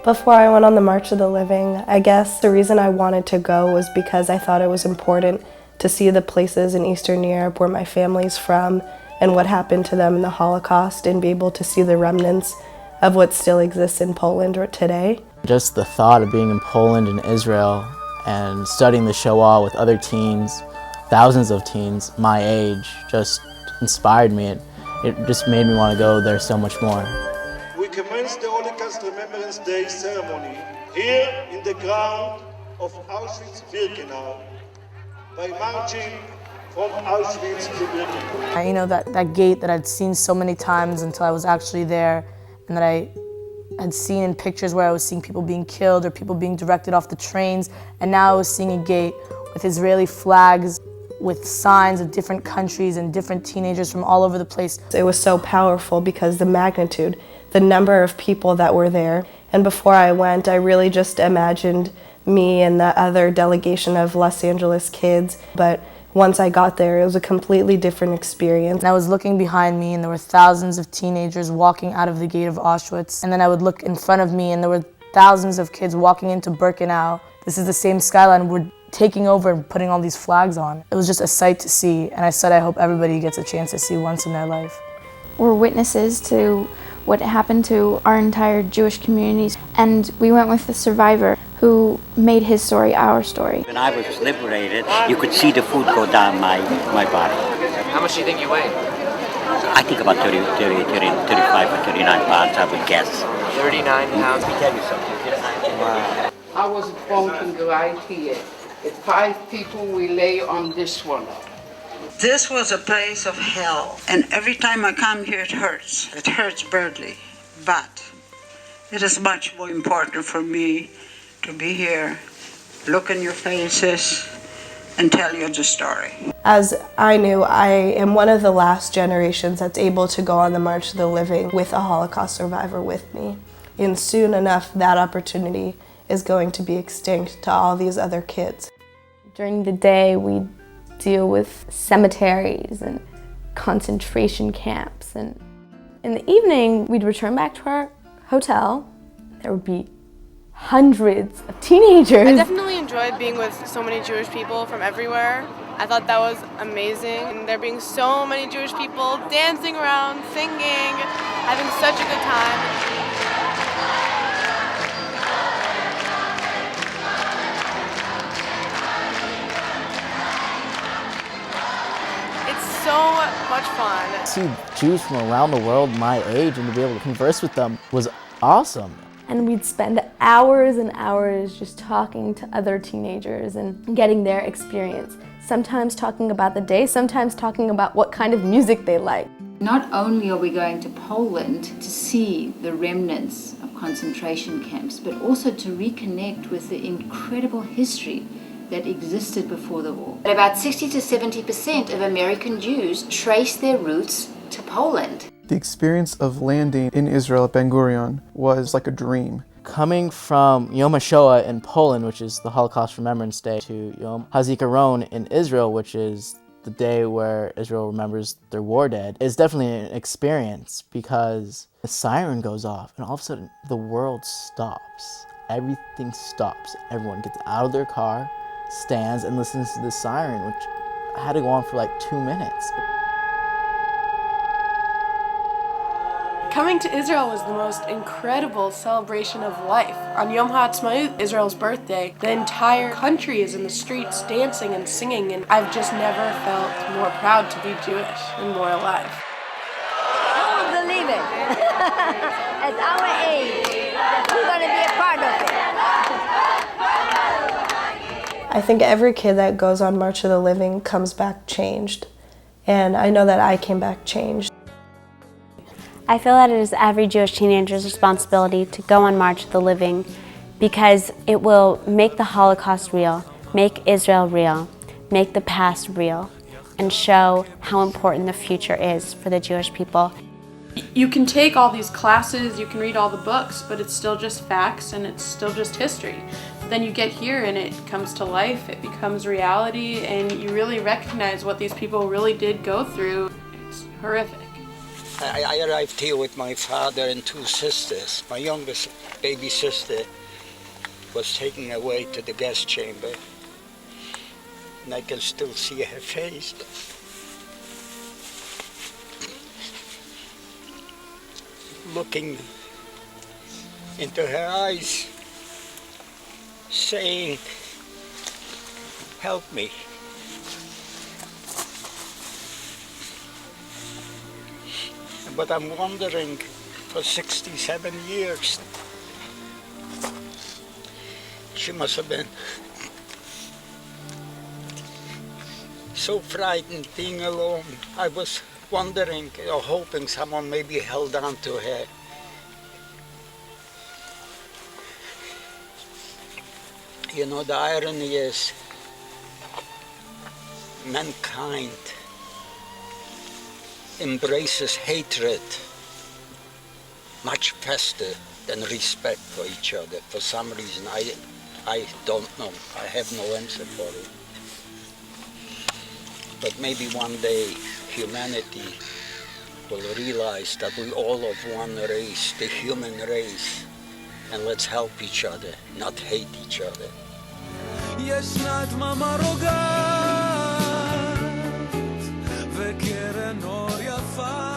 Before I went on the March of the Living, I guess the reason I wanted to go was because I thought it was important to see the places in Eastern Europe where my family's from and what happened to them in the Holocaust, and be able to see the remnants of what still exists in Poland today. Just the thought of being in Poland and Israel and studying the Shoah with other teens, thousands of teens my age, just inspired me. It just made me want to go there so much more. We commenced the Holocaust Remembrance Day ceremony here in the ground of Auschwitz-Birkenau by marching from Auschwitz to Birkenau. You know, that gate that I'd seen so many times until I was actually there, and that I had seen in pictures where I was seeing people being killed or people being directed off the trains, and now I was seeing a gate with Israeli flags, with signs of different countries and different teenagers from all over the place. It was so powerful because the magnitude, the number of people that were there. And before I went, I really just imagined me and the other delegation of Los Angeles kids. But once I got there, it was a completely different experience. And I was looking behind me, and there were thousands of teenagers walking out of the gate of Auschwitz. And then I would look in front of me, and there were thousands of kids walking into Birkenau. This is the same skyline we're taking over and putting all these flags on. It was just a sight to see, and I said I hope everybody gets a chance to see once in their life. We're witnesses to what happened to our entire Jewish communities, and we went with the survivor who made his story our story. When I was liberated, you could see the food go down my body. How much do you think you weigh? I think about 35 or 39 pounds, I would guess. 39 pounds. Let me tell you something. Wow. I was walking right here. It's 5 people we lay on this one. This was a place of hell, and every time I come here it hurts. It hurts badly, but it is much more important for me to be here, look in your faces, and tell you the story. As I knew, I am one of the last generations that's able to go on the March of the Living with a Holocaust survivor with me. And soon enough, that opportunity is going to be extinct to all these other kids. During the day, we deal with cemeteries and concentration camps, and in the evening, we'd return back to our hotel. There would be hundreds of teenagers. I definitely enjoyed being with so many Jewish people from everywhere. I thought that was amazing, and there being so many Jewish people dancing around, singing, having such a good time. So much fun. To see Jews from around the world my age and to be able to converse with them was awesome. And we'd spend hours and hours just talking to other teenagers and getting their experience. Sometimes talking about the day, sometimes talking about what kind of music they like. Not only are we going to Poland to see the remnants of concentration camps, but also to reconnect with the incredible history that existed before the war. About 60 to 70% of American Jews trace their roots to Poland. The experience of landing in Israel at Ben Gurion was like a dream. Coming from Yom HaShoah in Poland, which is the Holocaust Remembrance Day, to Yom HaZikaron in Israel, which is the day where Israel remembers their war dead, is definitely an experience because the siren goes off and all of a sudden the world stops. Everything stops. Everyone gets out of their car, stands and listens to the siren, which had to go on for like 2 minutes. Coming to Israel was the most incredible celebration of life. On Yom HaAtzmaut, Israel's birthday, the entire country is in the streets dancing and singing, and I've just never felt more proud to be Jewish and more alive. I won't believe it. At our age, that we're going to be a part of it. I think every kid that goes on March of the Living comes back changed. And I know that I came back changed. I feel that it is every Jewish teenager's responsibility to go on March of the Living because it will make the Holocaust real, make Israel real, make the past real, and show how important the future is for the Jewish people. You can take all these classes, you can read all the books, but it's still just facts and it's still just history. Then you get here and it comes to life, it becomes reality, and you really recognize what these people really did go through. It's horrific. I arrived here with my father and two sisters. My youngest baby sister was taken away to the gas chamber, and I can still see her face. Looking into her eyes, saying, "Help me." But I'm wondering, for 67 years, she must have been so frightened being alone. I was wondering or hoping someone maybe held on to her. You know, the irony is mankind embraces hatred much faster than respect for each other. For some reason, I don't know. I have no answer for it. But maybe one day humanity will realize that we're all of one race, the human race, and let's help each other, not hate each other. ישנה דממה רוגעת וקרן אור יפה